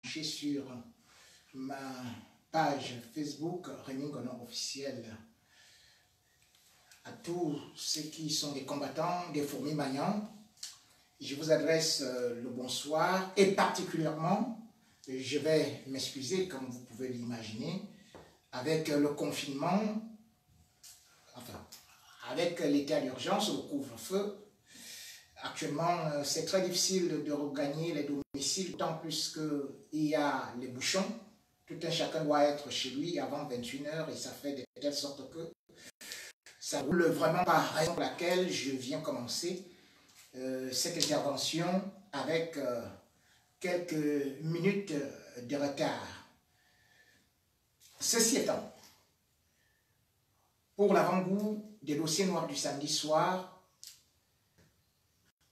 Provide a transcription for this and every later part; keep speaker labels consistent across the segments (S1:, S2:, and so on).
S1: sur ma page Facebook Rémi Ngonon officiel à tous ceux qui sont des combattants des fourmis magnants. Je vous adresse le bonsoir et particulièrement, je vais m'excuser comme vous pouvez l'imaginer, avec le confinement, enfin, avec l'état d'urgence, le couvre-feu. Actuellement, c'est très difficile de regagner les domiciles, d'autant plus qu'il y a les bouchons. Tout un chacun doit être chez lui avant 21 h et ça fait de telle sorte que ça roule vraiment, par raison pour laquelle je viens commencer cette intervention avec quelques minutes de retard. Ceci étant, pour l'avant-goût des dossiers noirs du samedi soir,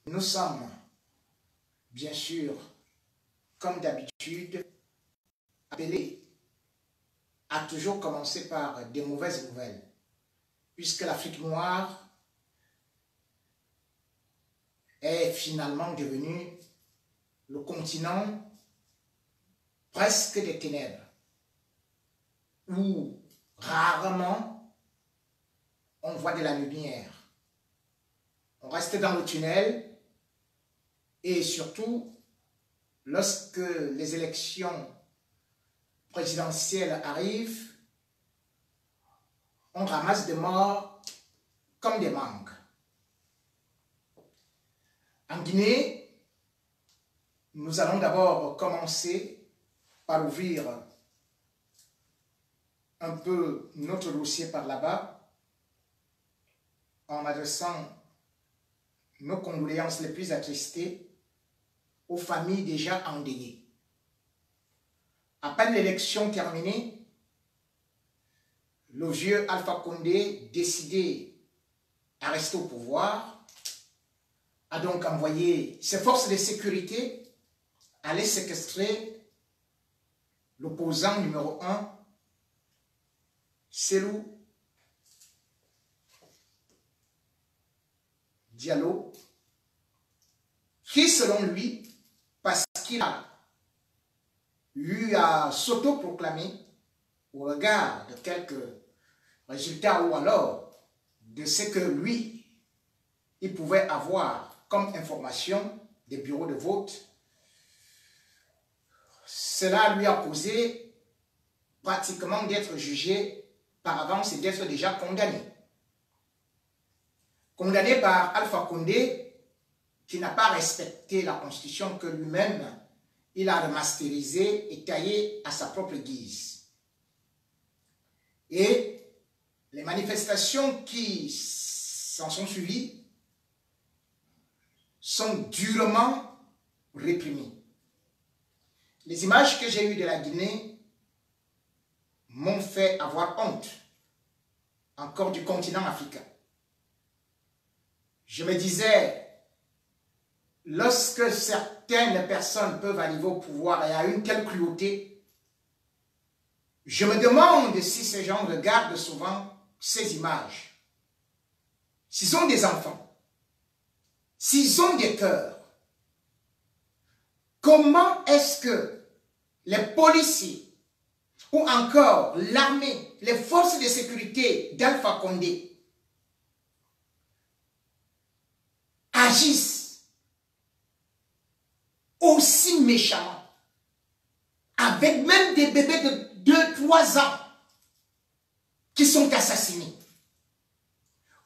S1: nous sommes, bien sûr, comme d'habitude, appelés à toujours commencer par des mauvaises nouvelles, puisque l'Afrique noire est finalement devenue le continent presque des ténèbres, où rarement on voit de la lumière. On reste dans le tunnel et surtout, lorsque les élections présidentielles arrivent, on ramasse des morts comme des mangues. En Guinée, nous allons d'abord commencer par ouvrir un peu notre dossier par là-bas en adressant nos condoléances les plus attristées aux familles déjà endeuillées. À peine l'élection terminée, le vieux Alpha Condé, décidé à rester au pouvoir, a donc envoyé ses forces de sécurité aller séquestrer l'opposant numéro 1, Cellou Diallo, qui selon lui, parce qu'il a eu à s'autoproclamer au regard de quelques résultats ou alors de ce que lui, il pouvait avoir comme information des bureaux de vote, cela lui a causé pratiquement d'être jugé par avance et d'être déjà condamné. Condamné par Alpha Condé, qui n'a pas respecté la constitution que lui-même, il a remasterisée et taillée à sa propre guise. Et les manifestations qui s'en sont suivies sont durement réprimées. Les images que j'ai eues de la Guinée m'ont fait avoir honte, encore du continent africain. Je me disais, lorsque certaines personnes peuvent arriver au pouvoir et à une telle cruauté, je me demande si ces gens regardent souvent ces images. S'ils ont des enfants, s'ils ont des cœurs, comment est-ce que les policiers ou encore l'armée, les forces de sécurité d'Alpha Condé agissent aussi méchamment, avec même des bébés de 2-3 ans qui sont assassinés?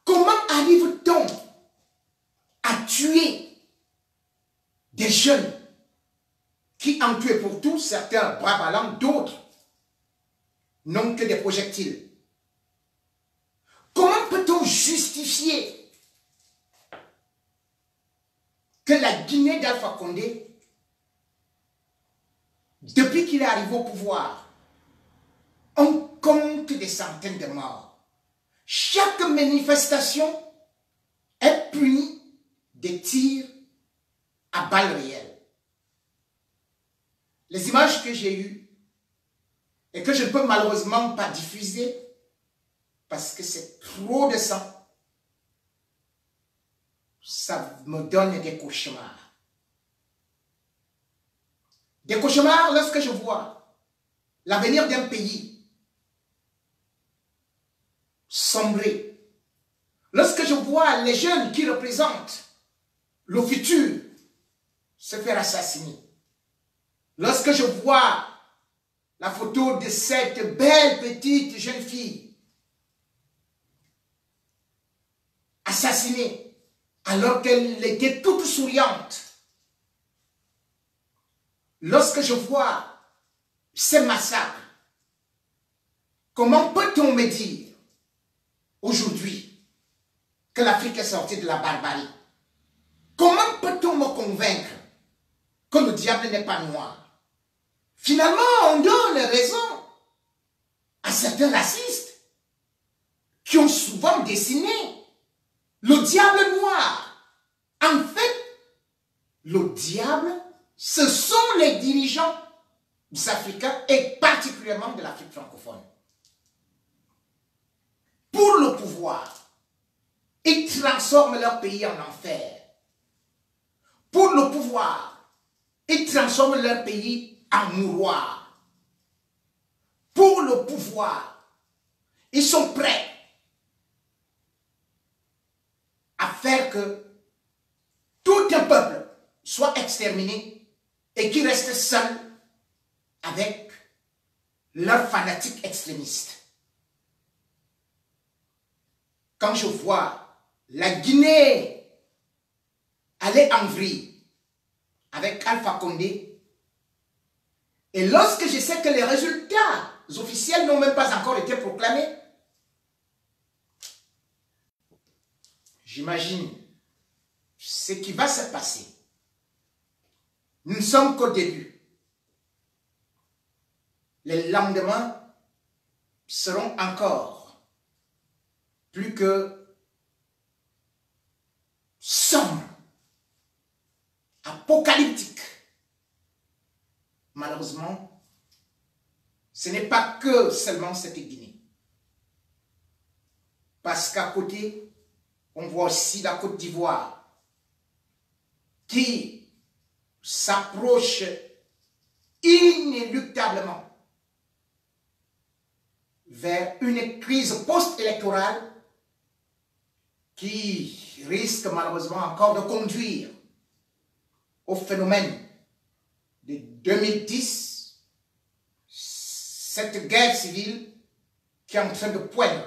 S1: Comment arrive-t-on à tuer des jeunes qui en tuent pour tout, certains bras ballants, d'autres n'ont que des projectiles? Comment peut-on justifier que la Guinée d'Alpha Condé, depuis qu'il est arrivé au pouvoir, on compte des centaines de morts? Chaque manifestation est punie de tirs à balles réelles. Les images que j'ai eues et que je ne peux malheureusement pas diffuser parce que c'est trop de sang, ça me donne des cauchemars. Des cauchemars lorsque je vois l'avenir d'un pays sombrer. Lorsque je vois les jeunes qui représentent le futur se faire assassiner. Lorsque je vois la photo de cette belle petite jeune fille assassinée alors qu'elle était toute souriante. Lorsque je vois ces massacres, comment peut-on me dire aujourd'hui que l'Afrique est sortie de la barbarie? Comment peut-on me convaincre que le diable n'est pas noir? Finalement, on donne raison à certains racistes qui ont souvent dessiné le diable noir. En fait, le diable, ce sont les dirigeants africains et particulièrement de l'Afrique francophone. Pour le pouvoir, ils transforment leur pays en enfer. Pour le pouvoir, ils transforment leur pays en mouroir. Pour le pouvoir, ils sont prêts à faire que tout un peuple soit exterminé et qu'il reste seul avec leurs fanatiques extrémistes. Quand je vois la Guinée aller en vrille avec Alpha Condé, et lorsque je sais que les résultats officiels n'ont même pas encore été proclamés, j'imagine ce qui va se passer. Nous ne sommes qu'au début. Les lendemains seront encore plus que sombres, apocalyptiques. Malheureusement, ce n'est pas que seulement cette Guinée. Parce qu'à côté, on voit aussi la Côte d'Ivoire qui s'approche inéluctablement vers une crise post-électorale qui risque malheureusement encore de conduire au phénomène de 2010, cette guerre civile qui est en train de poindre.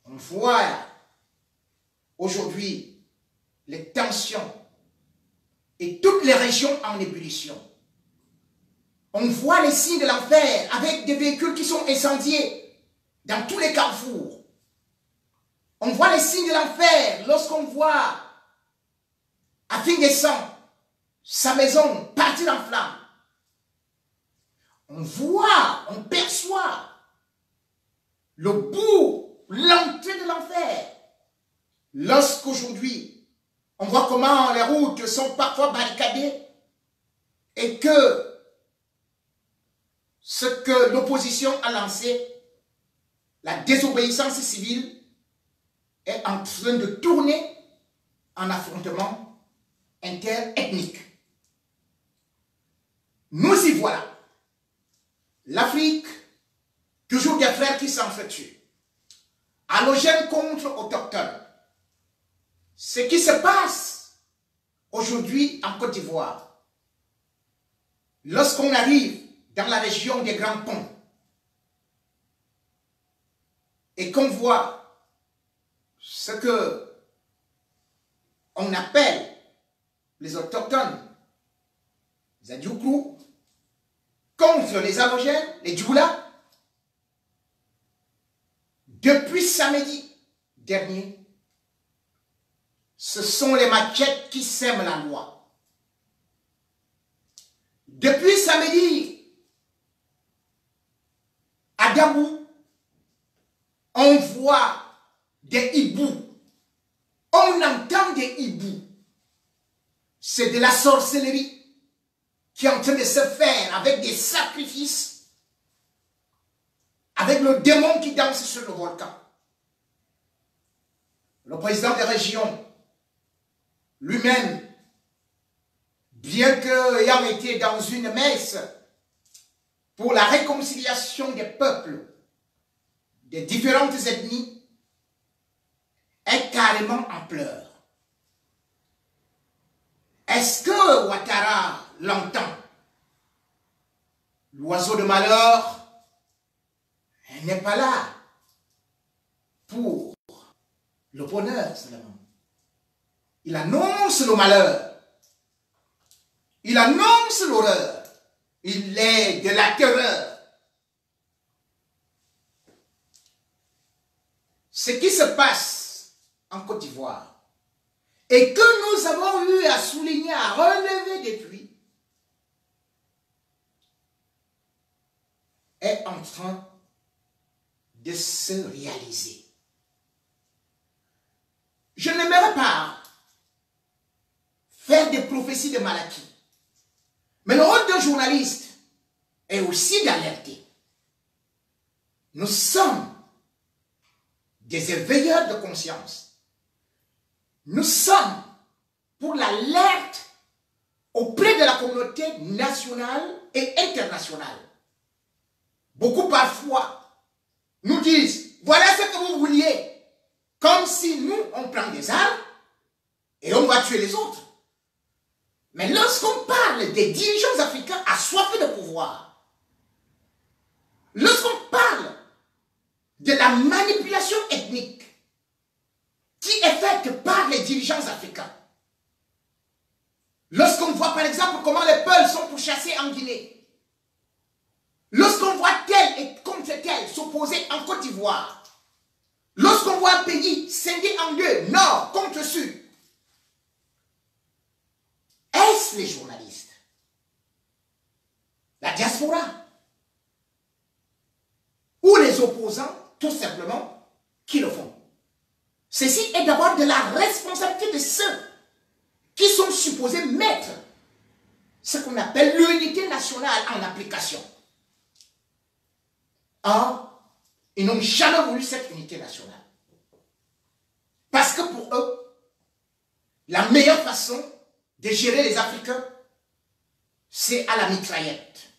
S1: On voit aujourd'hui les tensions et toutes les régions en ébullition. On voit les signes de l'enfer avec des véhicules qui sont incendiés dans tous les carrefours. On voit les signes de l'enfer lorsqu'on voit à Finguessan sa maison partir en flammes. On voit, on perçoit le bout, l'entrée de l'enfer. Lorsqu'aujourd'hui, on voit comment les routes sont parfois barricadées et que ce que l'opposition a lancé, la désobéissance civile, est en train de tourner en affrontement interethnique. Nous y voilà. L'Afrique, toujours des frères qui s'entretuent. Allogènes contre autochtones. Ce qui se passe aujourd'hui en Côte d'Ivoire, lorsqu'on arrive dans la région des Grands Ponts et qu'on voit ce que on appelle les autochtones, les Adjoukrou, contre les allogènes, les Djoula, depuis samedi dernier, ce sont les machettes qui sèment la loi. Depuis samedi, à Dabou, on voit des hiboux. On entend des hiboux. C'est de la sorcellerie qui est en train de se faire avec des sacrifices, avec le démon qui danse sur le volcan. Le président des régions, lui-même, bien qu'ayant été dans une messe pour la réconciliation des peuples des différentes ethnies, est carrément en pleurs. Est-ce que Ouattara l'entend? L'oiseau de malheur n'est pas là pour le bonheur seulement. Il annonce le malheur. Il annonce l'horreur. Il est de la terreur. Ce qui se passe en Côte d'Ivoire et que nous avons eu à souligner, à relever depuis, est en train de se réaliser. Je n'aimerais pas faire des prophéties de Malachie. Mais le rôle d'un journaliste est aussi d'alerter. Nous sommes des éveilleurs de conscience. Nous sommes pour l'alerte auprès de la communauté nationale et internationale. Beaucoup parfois nous disent, voilà ce que vous vouliez, comme si nous, on prend des armes et on va tuer les autres. Mais lorsqu'on parle des dirigeants africains assoiffés de pouvoir, lorsqu'on parle de la manipulation ethnique qui est faite par les dirigeants africains, lorsqu'on voit par exemple comment les Peuls sont pourchassés en Guinée, lorsqu'on voit tel et contre tel s'opposer en Côte d'Ivoire, lorsqu'on voit un pays scindé en deux, nord contre sud, est-ce les journalistes, la diaspora, ou les opposants, tout simplement, qui le font? Ceci est d'abord de la responsabilité de ceux qui sont supposés mettre ce qu'on appelle l'unité nationale en application. Or, ils n'ont jamais voulu cette unité nationale. Parce que pour eux, la meilleure façon de gérer les Africains, c'est à la mitraillette.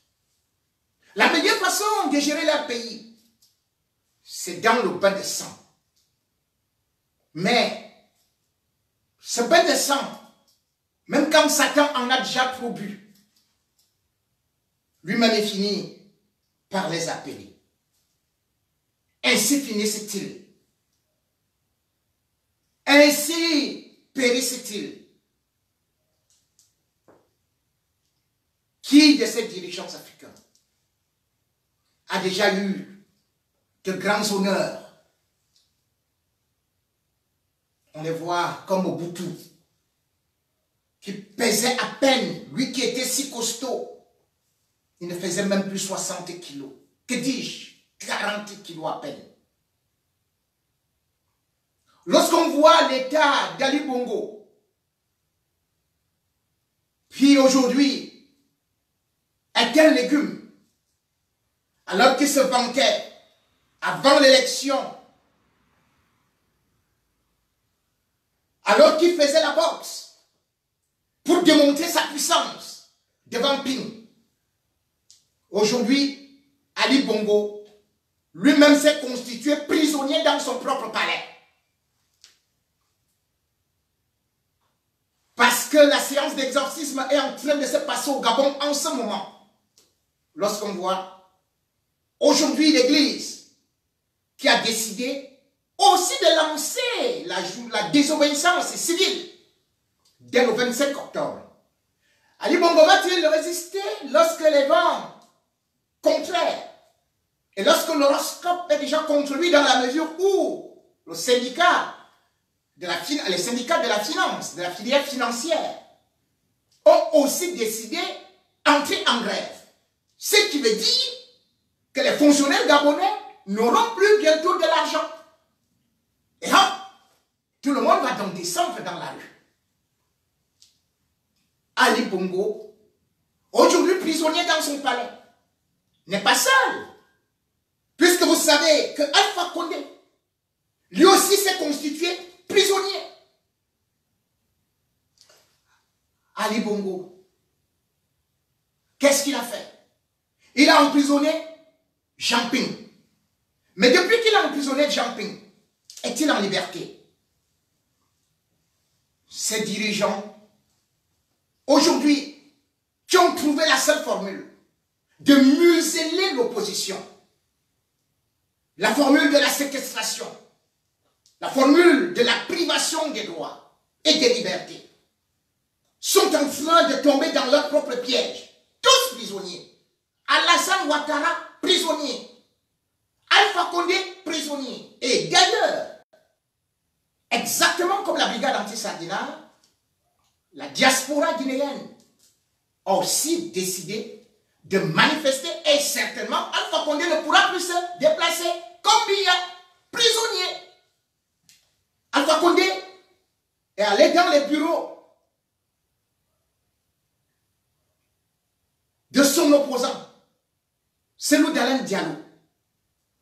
S1: La meilleure façon de gérer leur pays, c'est dans le bain de sang. Mais ce bain de sang, même quand Satan en a déjà trop bu, lui-même est fini par les appeler. Ainsi finissent-ils. Ainsi périssent-ils. Qui de ces dirigeants africains a déjà eu de grands honneurs? On les voit comme Mobutu, qui pesait à peine, lui qui était si costaud, il ne faisait même plus 60 kilos. Que dis-je? 40 kilos à peine. Lorsqu'on voit l'état d'Ali Bongo, puis aujourd'hui, est un légume, alors qu'il se vantait avant l'élection, alors qu'il faisait la boxe pour démontrer sa puissance devant Ping. Aujourd'hui, Ali Bongo lui-même s'est constitué prisonnier dans son propre palais. Parce que la séance d'exorcisme est en train de se passer au Gabon en ce moment. Lorsqu'on voit aujourd'hui l'Église qui a décidé aussi de lancer la désobéissance civile dès le 25 octobre. Ali Bongo va-t-il résister lorsque les vents contraires et lorsque l'horoscope est déjà contre lui dans la mesure où les syndicats de la finance, de la filière financière, ont aussi décidé d'entrer en grève. Ce qui veut dire que les fonctionnaires gabonais n'auront plus bientôt de l'argent. Et là, tout le monde va donc descendre dans la rue. Ali Bongo, aujourd'hui prisonnier dans son palais, n'est pas seul. Puisque vous savez que Alpha Condé, lui aussi s'est constitué prisonnier. Ali Bongo Qu'est-ce qu'il a fait? Il a emprisonné Jean Ping. Mais depuis qu'il a emprisonné Jean Ping, est-il en liberté? Ces dirigeants, aujourd'hui, qui ont trouvé la seule formule de museler l'opposition, la formule de la séquestration, la formule de la privation des droits et des libertés, sont en train de tomber dans leur propre piège. Tous prisonniers. Alassane Ouattara, prisonnier. Alpha Condé, prisonnier. Et d'ailleurs, exactement comme la brigade anti-Sardinat, la diaspora guinéenne a aussi décidé de manifester et certainement Alpha Condé ne pourra plus se déplacer comme Biya, prisonnier. Alpha Condé est allé dans les bureaux de son opposant, celui d'Alain Diallo,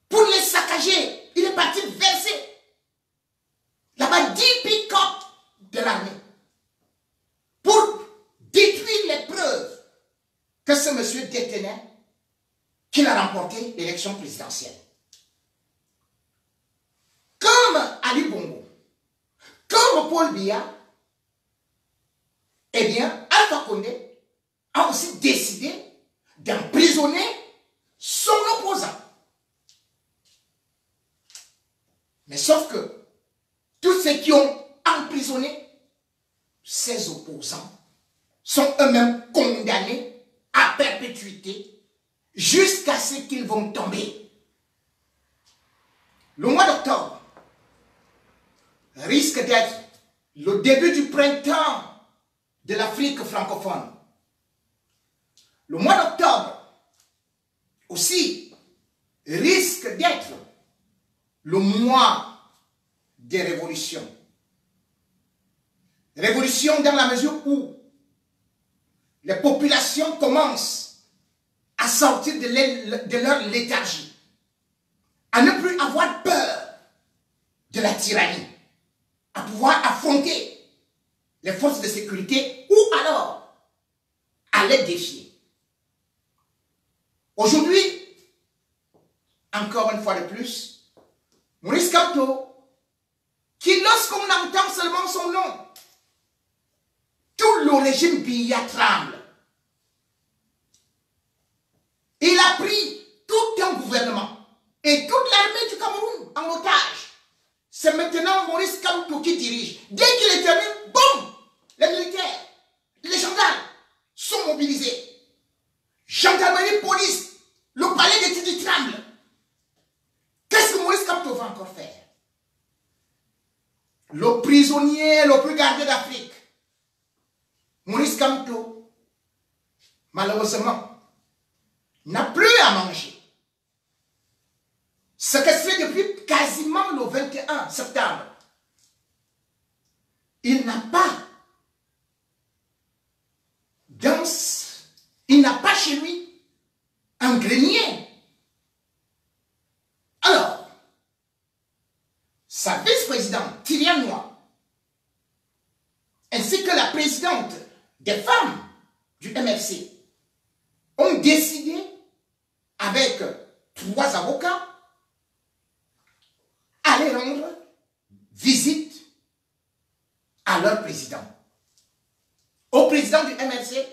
S1: pour les saccager. Il est parti verser là-bas 10 pick-up de l'armée pour détruire les preuves que ce monsieur détenait qu'il a remporté l'élection présidentielle. Comme Ali Bongo, comme Paul Biya, eh bien, Alpha Condé a aussi décidé d'emprisonner son opposant. Mais sauf que tous ceux qui ont emprisonné ces opposants sont eux-mêmes condamnés à perpétuité jusqu'à ce qu'ils vont tomber. Le mois d'octobre risque d'être le début du printemps de l'Afrique francophone. Le mois d'octobre aussi risque d'être le mois des révolutions. Révolution dans la mesure où les populations commencent à sortir de leur léthargie, à ne plus avoir peur de la tyrannie, à pouvoir affronter les forces de sécurité ou alors à les défier. Aujourd'hui, encore une fois de plus, Maurice Kamto, qui lorsqu'on entend seulement son nom, tout le régime Biya tremble. Il a pris tout un gouvernement et toute l'armée du Cameroun en otage. C'est maintenant Maurice Kamto qui dirige. Dès qu'il est terminé, boum, les militaires, les gendarmes sont mobilisés. Gendarmerie, police, le palais de Tidi tremble. Qu'est-ce que Maurice Kamto va encore faire? Le prisonnier le plus gardé d'Afrique, Maurice Kamto, malheureusement, n'a plus à manger. Ce que c'est depuis quasiment le 21 septembre. Il n'a pas chez lui un grenier. Alors, sa vice-présidente, Tyriane Noir, ainsi que la présidente des femmes du MFC, ont décidé, avec 3 avocats, aller rendre visite à leur président. Au président du MFC,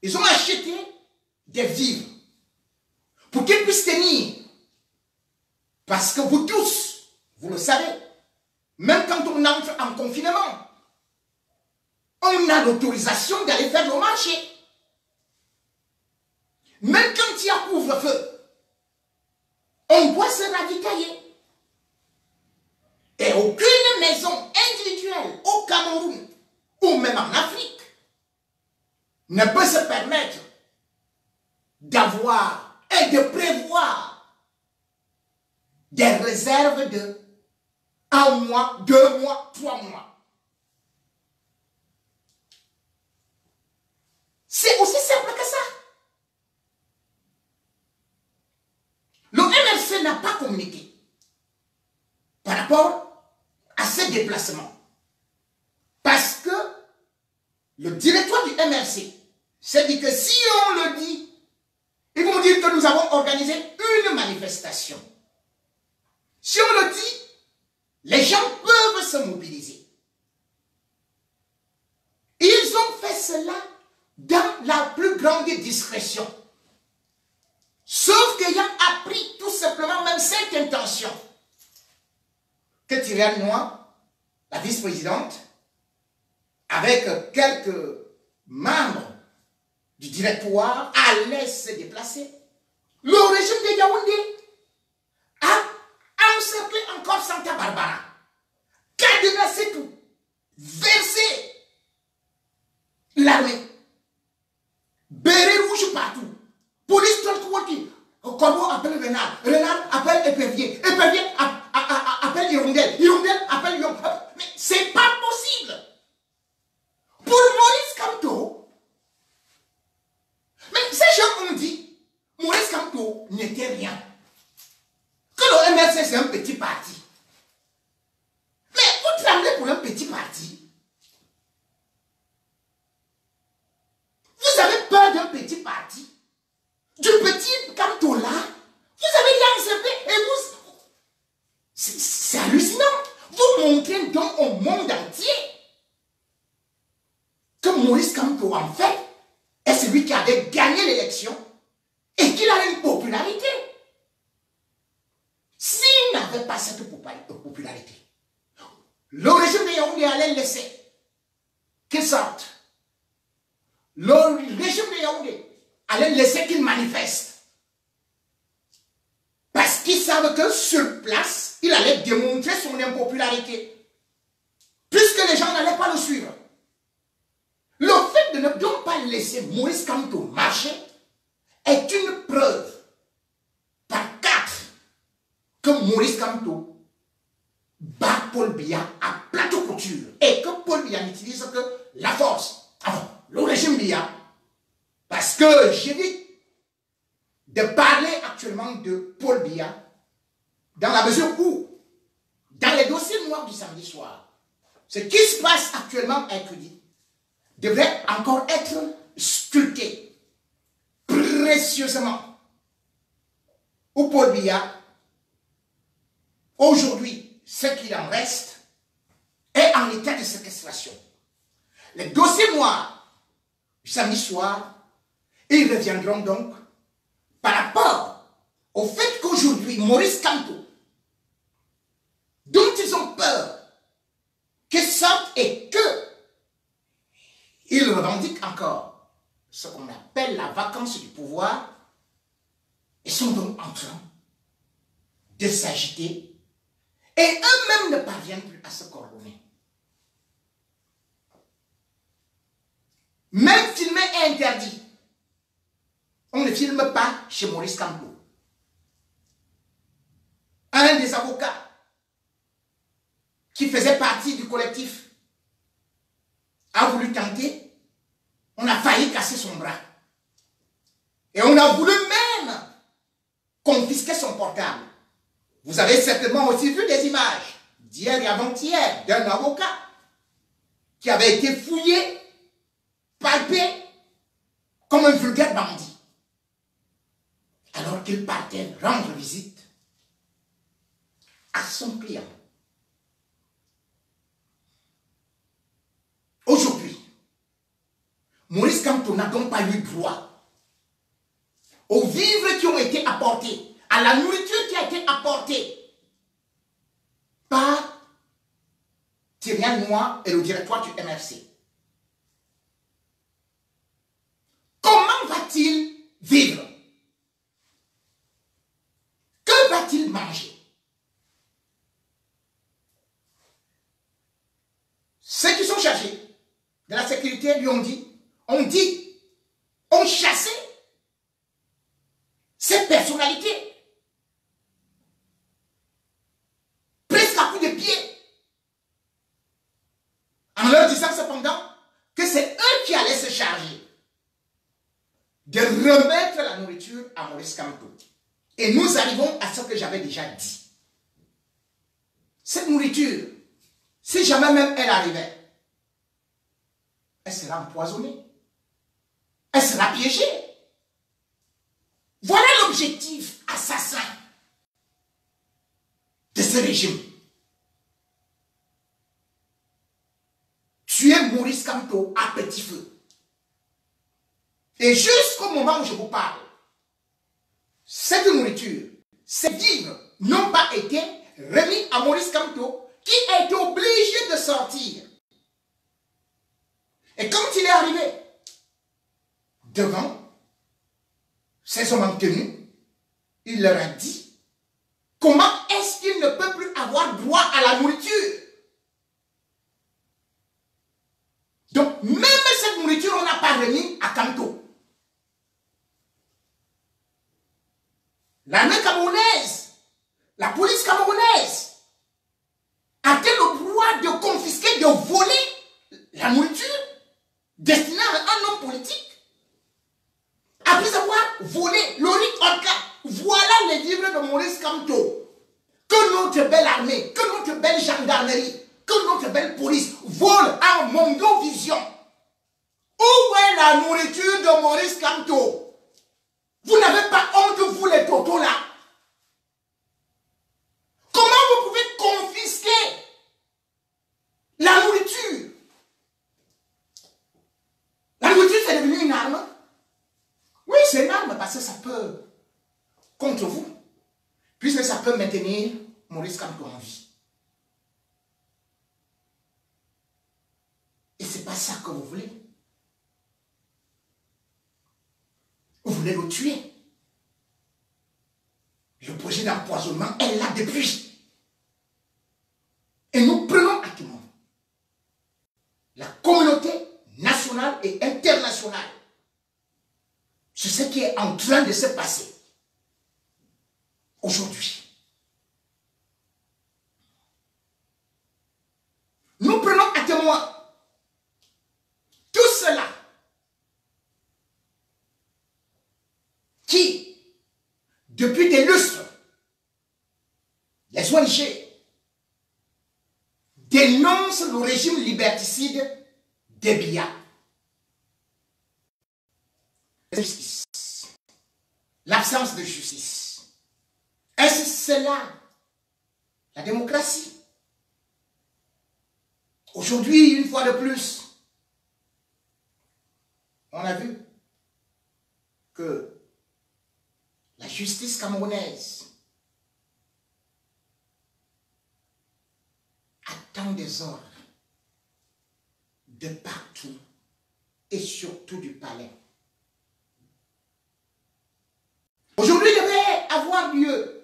S1: ils ont acheté des vivres pour qu'ils puissent tenir. Parce que vous tous, vous le savez, même quand on entre en confinement, on a l'autorisation d'aller faire le marché. Même quand il y a couvre-feu, on doit se ravitailler. Et aucune maison individuelle au Cameroun ou même en Afrique ne peut se permettre d'avoir et de prévoir des réserves de 1 mois, 2 mois, 3 mois. C'est aussi simple que ça. Le MRC n'a pas communiqué par rapport à ces déplacements. Parce que le directoire du MRC C'est dit que si on le dit, ils vont dire que nous avons organisé une manifestation. Si on le dit, les gens peuvent se mobiliser. Ils ont fait cela dans la plus grande discrétion. Sauf qu'ayant appris tout simplement même cette intention, que Thierry Noir, la vice-présidente, avec quelques membres du directoire, allait se déplacer, le régime de Yaoundé a encerclé encore Santa Barbara, cadenassé tout, versé l'armée, béret rouge partout, police tranquille, Corbeau appelle Renard, Renard appelle Épervier, Épervier appelle Hirondelle, Hirondelle appelle Lyon. Mais c'est pas possible. Pour Maurice Kamto, mais ces gens ont dit, Maurice Kamto n'était rien. Que le MRC c'est un petit parti. Mais vous tremblez pour un petit parti. Vous avez peur d'un petit parti. Du petit Kamto là, vous avez l'encerclé et vous... C'est hallucinant. Vous montrez donc au monde entier que Maurice Kamto, en fait, est celui qui avait gagné l'élection et qu'il a une popularité. S'il n'avait pas cette popularité, le régime de Yaoundé allait laisser qu'il sorte. Le régime de Yaoundé allait laisser qu'il manifeste. Parce qu'ils savent que sur place, il allait démontrer son impopularité. Puisque les gens n'allaient pas le suivre. Le fait de ne donc pas laisser Maurice Kamto marcher est une preuve par 4 que Maurice Kamto bat Paul Biya à plateau couture et que Paul Biya n'utilise que la force. Enfin, le régime Biya, parce que j'évite de parler actuellement de Paul Biya dans la mesure où, dans les dossiers noirs du samedi soir, ce qui se passe actuellement à Ekudi devrait encore être sculpté précieusement. Où Paul Biya, aujourd'hui, ce qu'il en reste, est en état de séquestration. Les dossiers noirs du samedi soir, ils reviendront donc par rapport au fait qu'aujourd'hui, Maurice Kamto, dont ils ont peur, qu'il sorte et que ils revendiquent encore ce qu'on appelle la vacance du pouvoir, ils sont donc en train de s'agiter et eux-mêmes ne parviennent plus à se coordonner. Même filmer est interdit. On ne filme pas chez Maurice Kamto. Un des avocats qui faisait partie du collectif a voulu tenter, on a failli casser son bras. Et on a voulu même confisquer son portable. Vous avez certainement aussi vu des images d'hier et avant-hier d'un avocat qui avait été fouillé, palpé comme un vulgaire bandit. Alors qu'il partait rendre visite à son client. Aujourd'hui, Maurice Kamto n'a donc pas eu droit aux vivres qui ont été apportés, à la nourriture qui a été apportée par Thierry Noir et le directoire du MRC. Comment va-t-il vivre? Que va-t-il manger? Ceux qui sont chargés de la sécurité lui ont chassé ces personnalités. Presque à coups de pied. En leur disant cependant que c'est eux qui allaient se charger de remettre la nourriture à Maurice Kamto. Et nous arrivons à ce que j'avais déjà dit. Cette nourriture, si jamais même elle arrivait, elle sera empoisonnée. Elle sera piégée. Voilà l'objectif assassin de ce régime. Tuer Maurice Kamto à petit feu. Et jusqu'au moment où je vous parle, cette nourriture, ces vivres n'ont pas été remis à Maurice Kamto, qui a été obligé de sortir. Et quand il est arrivé devant ces hommes en tenue, il leur a dit comment est-ce qu'il ne peut plus avoir droit à la nourriture. Donc, même cette nourriture, on n'a pas remis à Kamto. L'armée camerounaise, la police camerounaise, a-t-elle le droit de confisquer, de voler la nourriture destinée à un homme politique? Après avoir volé l'Oric Orca, voilà les livres de Maurice Kamto, que notre belle armée, que notre belle gendarmerie, que notre belle police vole en Mondovision. Où est la nourriture de Maurice Kamto? Vous n'avez pas honte, vous les totos là? Comment vous pouvez confisquer la nourriture? La nourriture, c'est devenu une arme? Oui, c'est une arme parce que ça peut, contre vous, puisque ça peut maintenir Maurice Kamto en vie. Et ce n'est pas ça que vous voulez. Vous voulez le tuer. Le projet d'empoisonnement est là depuis. Et nous prenons à témoin la communauté nationale et internationale sur ce qui est en train de se passer aujourd'hui. Nous prenons à témoin tout cela qui, depuis des lustres, les ONG dénoncent le régime liberticide des Biya. L'absence de justice. Est-ce cela la démocratie? Aujourd'hui, une fois de plus, on a vu que la justice camerounaise attend des ordres de partout et surtout du palais. Aujourd'hui, devait avoir lieu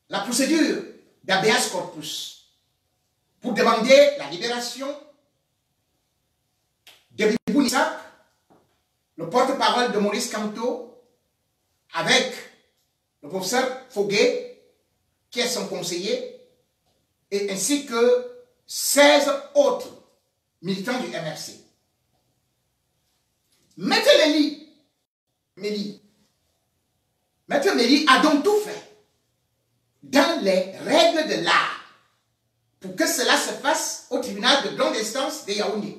S1: la procédure d'habeas corpus pour demander la libération de Bibou Nissak, le porte-parole de Maurice Kamto, avec le professeur Foguet, qui est son conseiller, et ainsi que 16 autres militants du MRC. Maître Méli a donc tout fait dans les règles de l'art pour que cela se fasse au tribunal de grande instance de Yaoundé.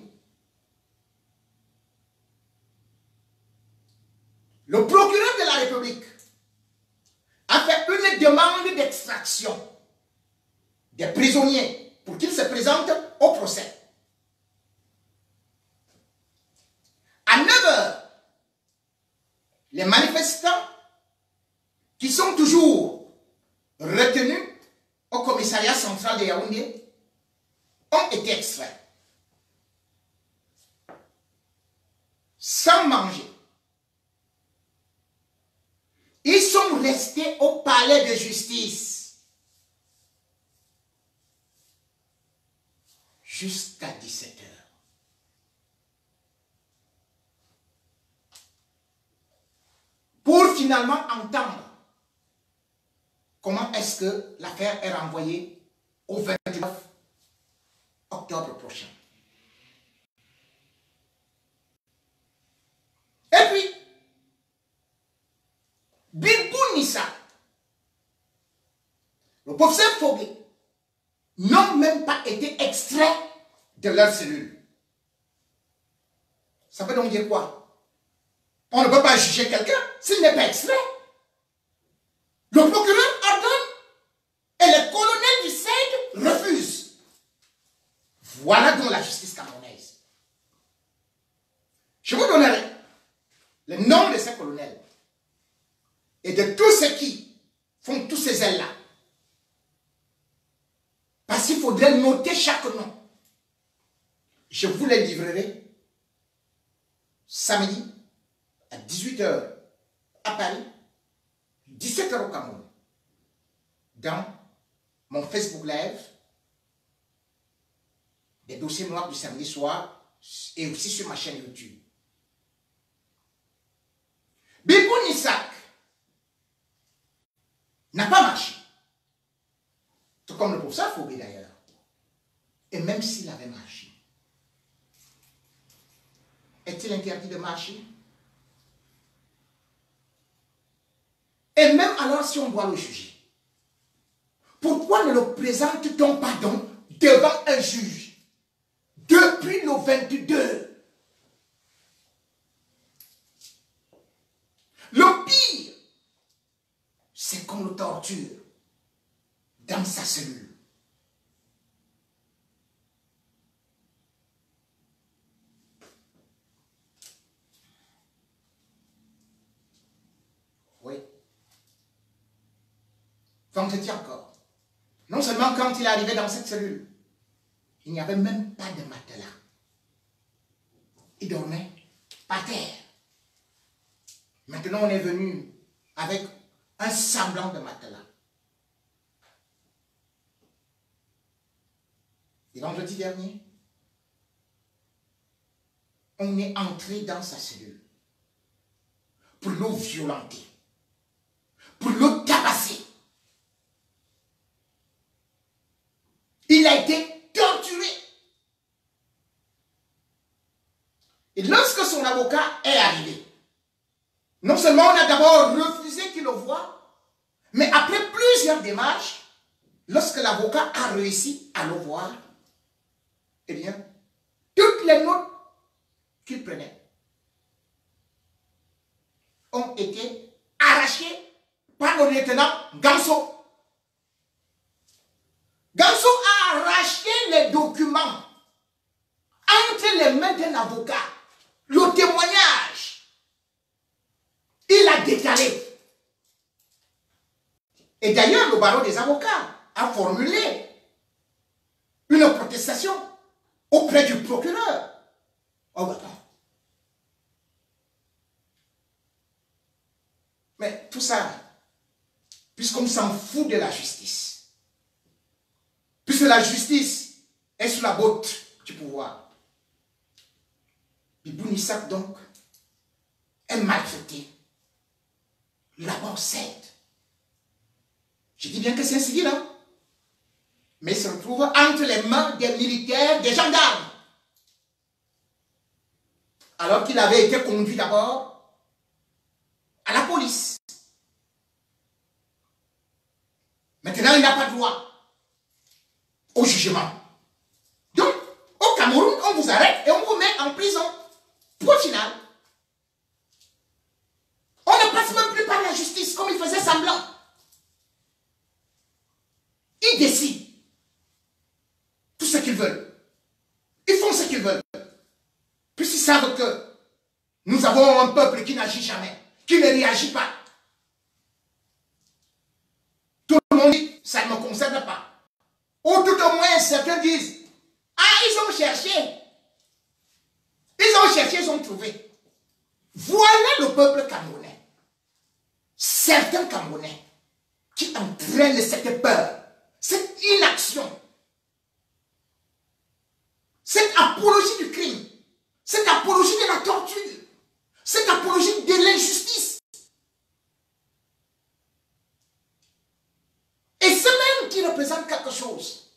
S1: Le procureur de la République a fait une demande d'extraction des prisonniers pour qu'ils se présentent au procès. À 9 h, les manifestants qui sont toujours retenus au commissariat central de Yaoundé ont été extraits. Sans manger. Ils sont restés au palais de justice jusqu'à 17 h. Pour finalement entendre comment est-ce que l'affaire est renvoyée au 29 octobre prochain. Et puis, Bibou Nissak, le professeur Foguet, n'ont même pas été extraits de leur cellule. Ça veut donc dire quoi? On ne peut pas juger quelqu'un s'il n'est pas extrait. Le procureur ordonne et les colonels du CED refusent. Voilà donc la justice camerounaise. Je vous donnerai le nom de ces colonels et de tous ceux qui font tous ces ailes-là. Parce qu'il faudrait noter chaque nom. Je vous les livrerai samedi à 18 h à Paris, 17 h au Cameroun, dans mon Facebook Live, des dossiers noirs du samedi soir et aussi sur ma chaîne YouTube. Bibou Nissak n'a pas marché. Tout comme le professeur Fobé d'ailleurs. Et même s'il avait marché, est-il interdit de marcher? Et même alors si on doit le juger, pourquoi ne le présente-t-on pas donc devant un juge depuis le 22? Le pire, c'est qu'on le torture dans sa cellule. Oui. Vendredi encore. Non seulement quand il est arrivé dans cette cellule, il n'y avait même pas de matelas. Il dormait par terre. Maintenant, on est venu avec un semblant de matelas. Et vendredi dernier, on est entré dans sa cellule pour le violenter, pour le tabasser. Il a été torturé. Et lorsque son avocat est arrivé, non seulement on a d'abord refusé qu'il le voie, mais après plusieurs démarches, lorsque l'avocat a réussi à le voir, eh bien, toutes les notes qu'il prenait ont été arrachées par le lieutenant Gamso. Gamso a arraché les documents entre les mains d'un avocat. Le témoignage, il a décalé. Et d'ailleurs, le barreau des avocats a formulé une protestation auprès du procureur. Oh, bah, mais tout ça, puisqu'on s'en fout de la justice, puisque la justice est sous la botte du pouvoir, Bibou Nissak donc est maltraité. La mort cède. Je dis bien que c'est un civil, hein? Mais il se retrouve entre les mains des militaires, des gendarmes. Alors qu'il avait été conduit d'abord à la police. Maintenant, il n'a pas droit au jugement. Donc, au Cameroun, on vous arrête et on vous met en prison. Point final. On ne passe même plus par la justice comme il faisait semblant. Ils décident tout ce qu'ils veulent. Ils font ce qu'ils veulent. Puisqu'ils savent que nous avons un peuple qui n'agit jamais, qui ne réagit pas. Tout le monde dit, ça ne me concerne pas. Ou tout au moins, certains disent, ah, ils ont cherché. Ils ont cherché, ils ont trouvé. Voilà le peuple camerounais. Certains Camerounais qui entraînent cette peur, cette inaction, cette apologie du crime, cette apologie de la torture, cette apologie de l'injustice. Et ceux-mêmes qui représentent quelque chose,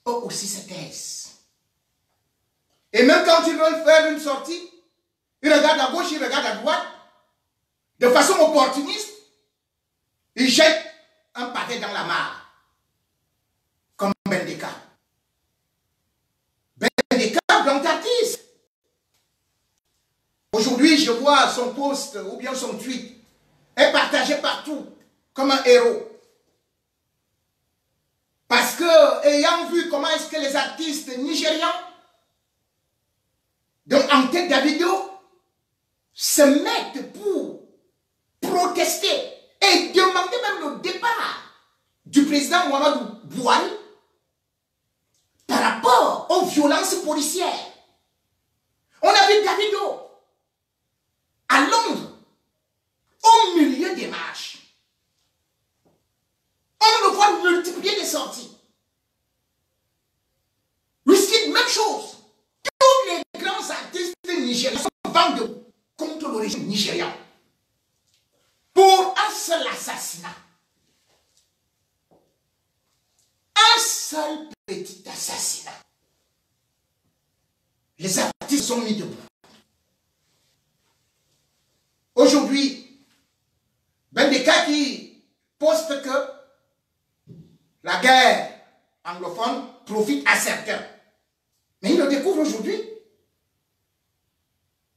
S1: eux aussi se taisent. Et même quand ils veulent faire une sortie, ils regardent à gauche, ils regardent à droite, de façon opportuniste, ils jettent un pavé dans la mare, comme Bendeka. Bendeka, donc artiste. Aujourd'hui, je vois son post ou bien son tweet est partagé partout comme un héros. Parce que, ayant vu comment est-ce que les artistes nigérians, donc en tête de la vidéo, se mettent pour protester et demander même le départ du président Muhammadu Buhari par rapport aux violences policières. On a vu Davido à Londres, au milieu des marches. On le voit multiplier les sorties. Wizkid, même chose. Tous les grands artistes nigériens sont vendus contre le régime nigérian pour un seul assassinat. Un seul petit assassinat. Les artistes sont mis debout. Aujourd'hui, Bendeka qui poste que la guerre anglophone profite à certains. Mais il le découvre aujourd'hui.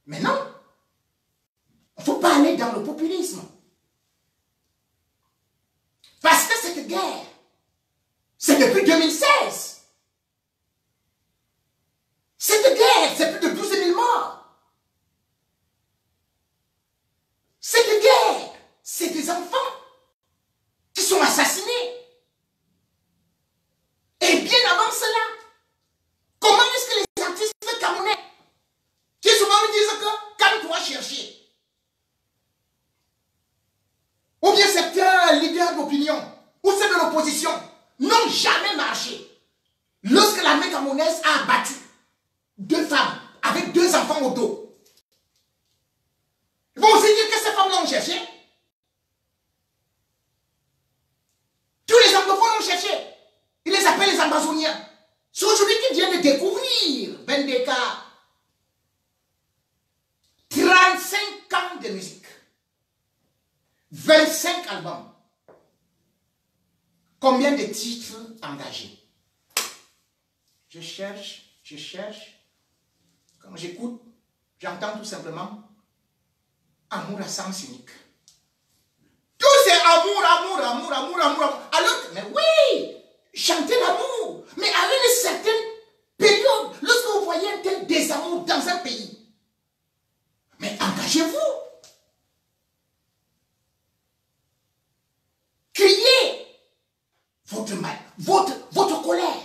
S1: Mais non. Il ne faut pas aller dans le populisme. Parce que cette guerre, c'est depuis 2016. Cette guerre, c'est plus de 12 000 morts. Cette guerre, c'est des enfants qui sont assassinés. Et bien avant cela, comment est-ce que les artistes camerounais, qui souvent me disent que calme-toi chercher, ou bien certains leaders d'opinion, ou ceux de l'opposition, n'ont jamais marché lorsque l'armée camerounaise a abattu 2 femmes avec 2 enfants au dos? Ils vont aussi dire que ces femmes-là ont cherché. Tous les anglophones ont cherché. Ils les appellent les Amazoniens. C'est aujourd'hui qu'ils viennent de découvrir Bendeka. 35 ans de musique. 25 albums. Combien de titres engagés? Je cherche. Quand j'écoute, j'entends tout simplement amour à sens unique. Tout c'est amour. Alors, mais oui, chantez l'amour. Mais à une certaine période, lorsque vous voyez un tel désamour dans un pays, mais engagez-vous. Criez votre mal, votre colère.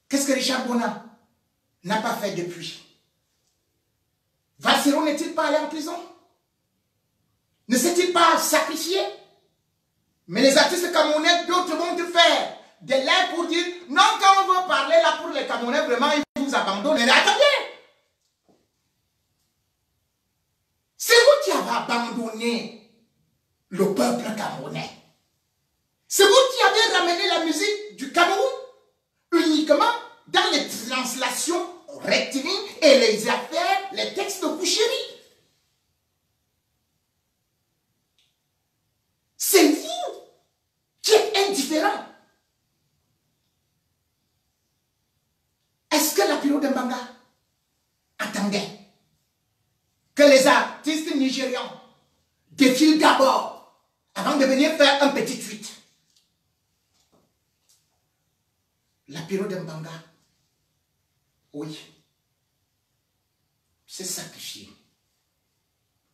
S1: Qu'est-ce que Richard Bona n'a pas fait depuis? Valsero n'est-il pas allé en prison? Ne s'est-il pas sacrifié? Mais les artistes camerounais, d'autres vont te faire des lettres pour dire non, quand on veut parler là pour les Camerounais, vraiment, ils vous abandonnent. Mais attendez! C'est vous qui avez abandonné le peuple camerounais. C'est vous qui avez ramené la musique du Cameroun uniquement dans les translations rectilignes et les affaires, les textes de coucherie. C'est vous qui êtes indifférent. Est-ce que la période de Mbanga attendait que les artistes nigérians défilent d'abord avant de venir faire un petit tweet? La période de Mbanga, oui, c'est sacrifié.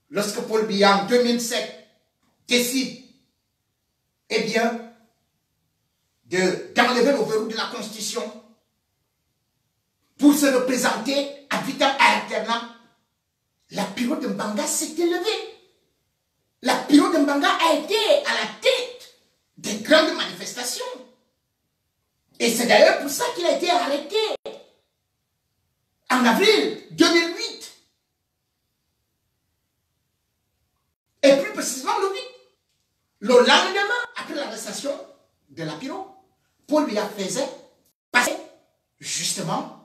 S1: Lorsque Paul Biya en 2007 décide, eh bien, d'enlever le verrou de la Constitution pour se représenter à vitam aeternam, la période de Mbanga s'est élevée. La période de Mbanga a été à la tête des grandes manifestations. Et c'est d'ailleurs pour ça qu'il a été arrêté en avril 2008. Et plus précisément le 8. Le lendemain, après l'arrestation de la Piro, Paul Biya faisait passer justement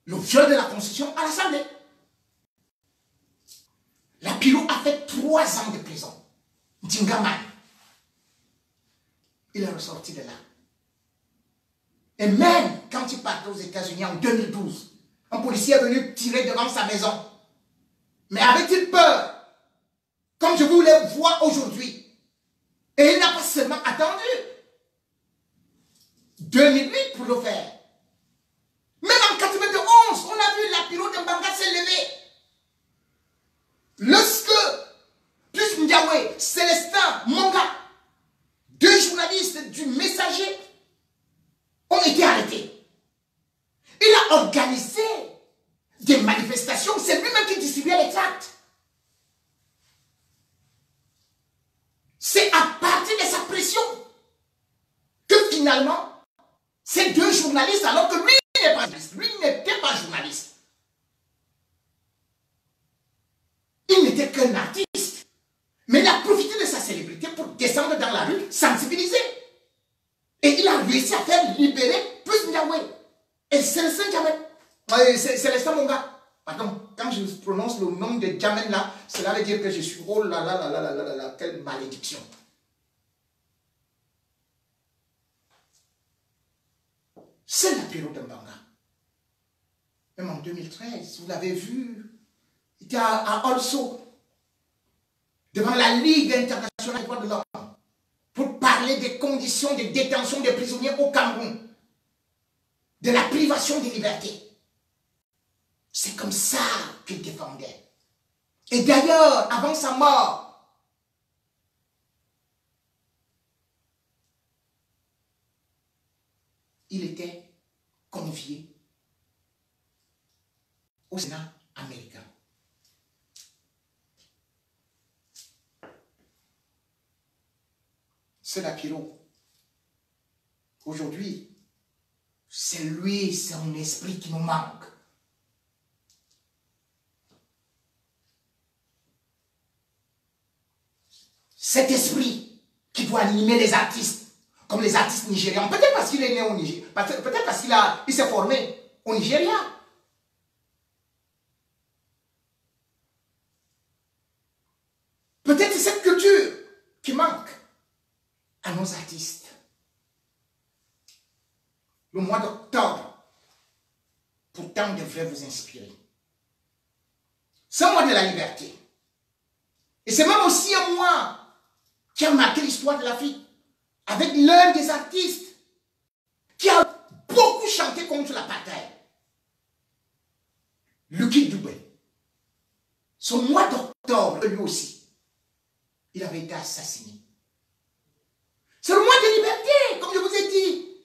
S1: le viol de la Constitution à l'Assemblée. La Piro a fait 3 ans de prison. Dingaman. Il est ressorti de là. Et même quand il partait aux États-Unis en 2012, un policier est venu tirer devant sa maison. Mais avait-il peur? Comme je vous le vois aujourd'hui. Et il n'a pas seulement attendu 2008 pour le faire. Même en 91, on a vu la pilote de Mbanga s'élever. Lorsque Plus Ndiaye, Célestin, Monga, deux journalistes du Messager ont été arrêtés. Il a organisé des manifestations, c'est lui-même qui distribuait les tracts. C'est à partir de sa pression que finalement, ces deux journalistes, alors que lui n'est pas journaliste, lui n'était pas journaliste. Il n'était qu'un artiste. Mais il a profité de sa célébrité pour descendre dans la rue, sensibiliser. Et il a réussi à faire libérer Plus Ndiaye. Et Célestin Djamène. Célestin Monga. Pardon, quand je prononce le nom de Djamène là, cela veut dire que je suis, oh là là là là là là là, quelle malédiction. C'est la période de Mbanga. Même en 2013, vous l'avez vu, il était à Also, devant la Ligue internationale des droits de l'homme, pour parler des conditions de détention des prisonniers au Cameroun, de la privation des libertés. C'est comme ça qu'il défendait. Et d'ailleurs, avant sa mort, il était convié au Sénat américain. C'est la Piro. Aujourd'hui, c'est lui, son esprit qui nous manque. Cet esprit qui doit animer les artistes, comme les artistes nigérians, peut-être parce qu'il est né au Niger, peut-être parce qu'il s'est formé au Nigeria. Peut-être c'est cette culture qui manque à nos artistes. Le mois d'octobre, pourtant, devrait vous inspirer. C'est un mois de la liberté. Et c'est même aussi un mois qui a marqué l'histoire de l'Afrique, avec l'un des artistes qui a beaucoup chanté contre l'apartheid, Lucky Dubé. Son mois d'octobre, lui aussi, il avait été assassiné. C'est le mois de liberté, comme je vous ai dit.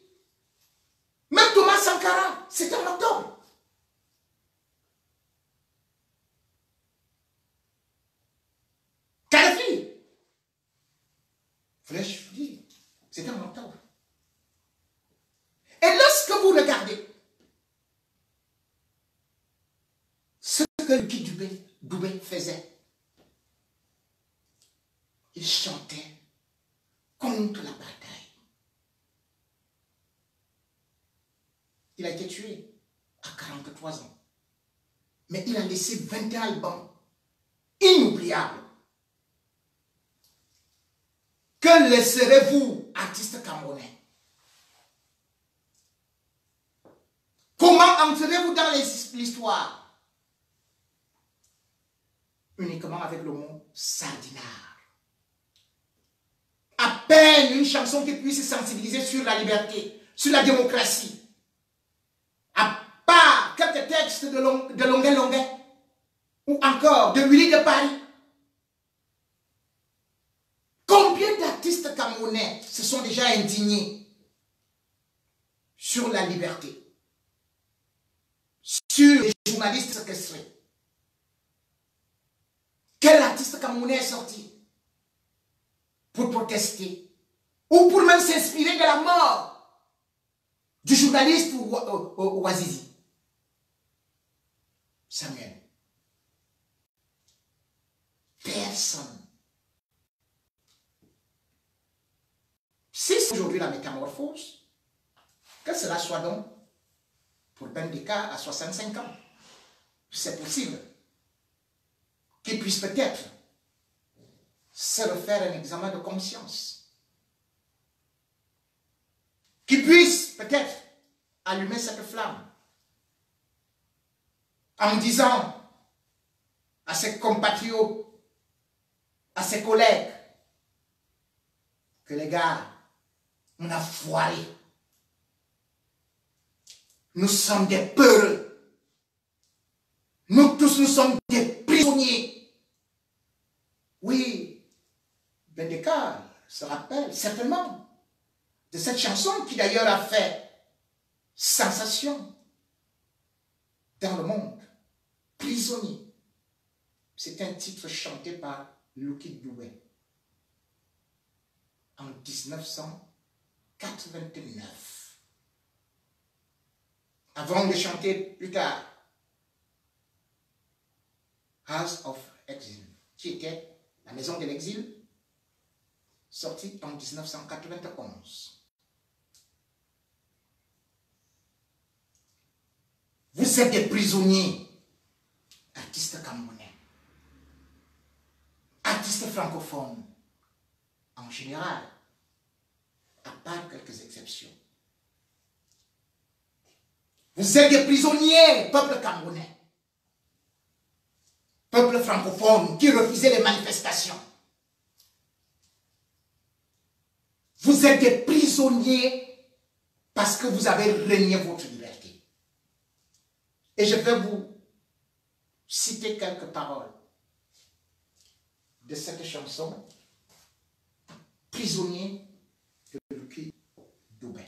S1: Même Thomas Sankara, c'était en octobre. Kadhafi, je vous dis, c'était en octobre. Et lorsque vous regardez ce que Lucky Dubé faisait, il chantait contre l'apartheid. Il a été tué à 43 ans. Mais il a laissé 21 albums inoubliables. Que laisserez-vous, artiste camerounais? Comment entrerez-vous dans l'histoire? Uniquement avec le mot sardinard. À peine une chanson qui puisse sensibiliser sur la liberté, sur la démocratie. À part quelques textes de Longuet, ou encore de Willy de Paris. Combien d'artistes camerounais se sont déjà indignés sur la liberté, sur les journalistes séquestrés? Quel artiste camerounais est sorti pour protester ou pour même s'inspirer de la mort du journaliste Ouazizi? Samuel. Personne. Si c'est aujourd'hui la métamorphose, que cela soit donc pour Bendika à 65 ans. C'est possible qu'il puisse peut-être se refaire un examen de conscience. Qu'il puisse peut-être allumer cette flamme en disant à ses compatriotes, à ses collègues, que les gars, on a foiré. Nous sommes des peureux. Nous tous, nous sommes des prisonniers. Oui, Bendeka se rappelle certainement de cette chanson qui d'ailleurs a fait sensation dans le monde. Prisonnier. C'est un titre chanté par Lucky Dubé en 1989. Avant de chanter plus tard House of Exile, qui était la maison de l'exil, sortie en 1991. Vous êtes des prisonniers, artistes camerounais, artistes francophones, en général, à part quelques exceptions. Vous êtes des prisonniers, peuple camerounais, peuple francophone qui refusait les manifestations. Vous êtes des prisonniers parce que vous avez renié votre liberté. Et je vais vous citer quelques paroles de cette chanson, Prisonnier de Lucky Dubé,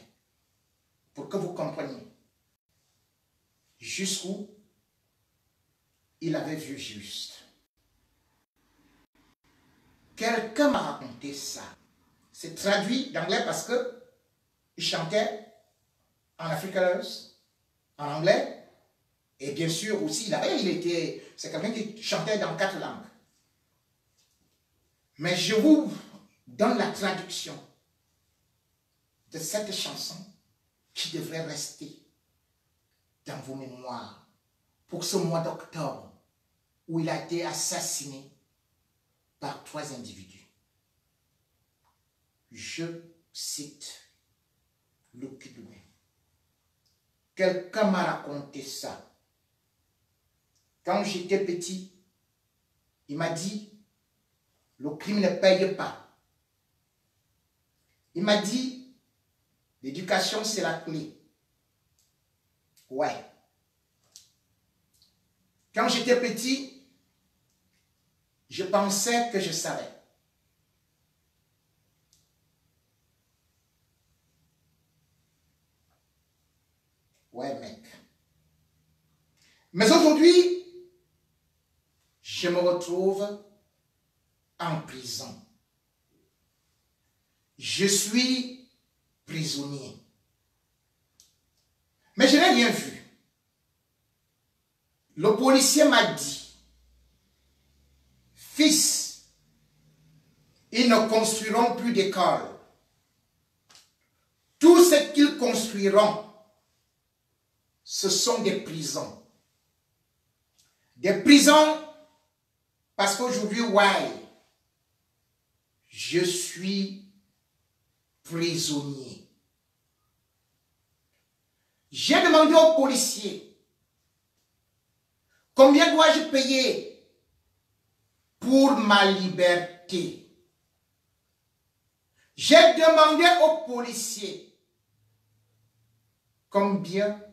S1: pour que vous compreniez jusqu'où il avait vu juste. Quelqu'un m'a raconté ça. C'est traduit d'anglais parce que il chantait en afrikaans, en anglais, et bien sûr aussi, c'est quelqu'un qui chantait dans 4 langues. Mais je vous donne la traduction de cette chanson qui devrait rester dans vos mémoires pour ce mois d'octobre où il a été assassiné par 3 individus. Je cite Lucky Dubé. Quelqu'un m'a raconté ça. Quand j'étais petit, il m'a dit, le crime ne paye pas. Il m'a dit, l'éducation c'est la clé. Ouais. Quand j'étais petit, je pensais que je savais. Ouais, mec. Mais aujourd'hui, je me retrouve en prison. Je suis prisonnier. Mais je n'ai rien vu. Le policier m'a dit, fils, ils ne construiront plus d'école. Tout ce qu'ils construiront, ce sont des prisons. Des prisons parce qu'aujourd'hui, ouais, je suis prisonnier. J'ai demandé aux policiers, combien dois-je payer pour ma liberté? J'ai demandé aux policiers, combien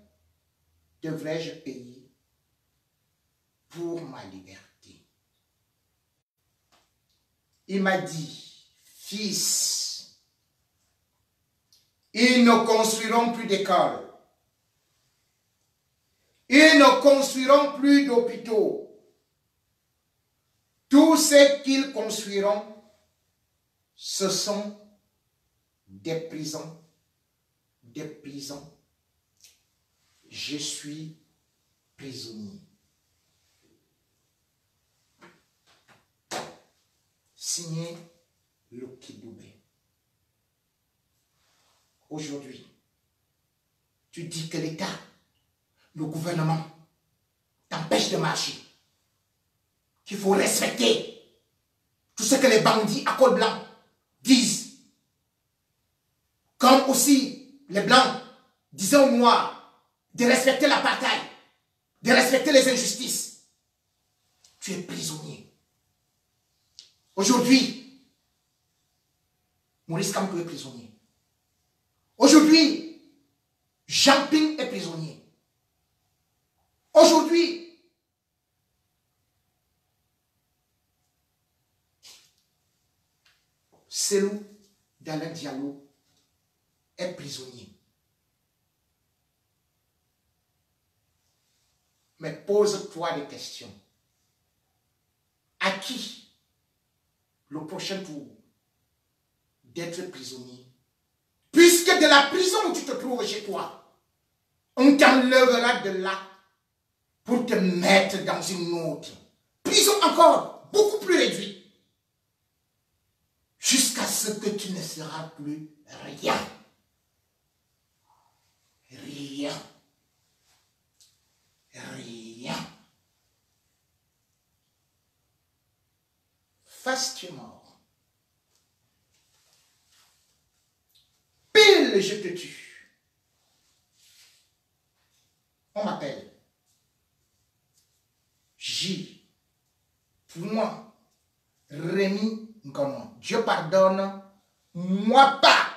S1: devrais-je payer pour ma liberté? Il m'a dit, fils, ils ne construiront plus d'écoles. Ils ne construiront plus d'hôpitaux. Tout ce qu'ils construiront, ce sont des prisons. Des prisons. Je suis prisonnier. Signé Lucky Dubé. Aujourd'hui, tu dis que l'État, le gouvernement, t'empêche de marcher. Qu'il faut respecter tout ce que les bandits à col blanc disent. Comme aussi les blancs disait aux Noirs de respecter l'apartheid, de respecter les injustices. Tu es prisonnier. Aujourd'hui, Maurice Kamto est prisonnier. Aujourd'hui, Jean Ping est prisonnier. Aujourd'hui, Cellou Dalein Diallo est prisonnier. Mais pose-toi des questions. À qui le prochain tour d'être prisonnier? Puisque de la prison où tu te trouves chez toi, on t'enlèvera de là pour te mettre dans une autre prison encore beaucoup plus réduite. Jusqu'à ce que tu ne seras plus rien. Rien. Rien. Face tu es mort. Pile, je te tue. On m'appelle J. Pour moi, Rémi Ngono. Dieu pardonne, moi pas.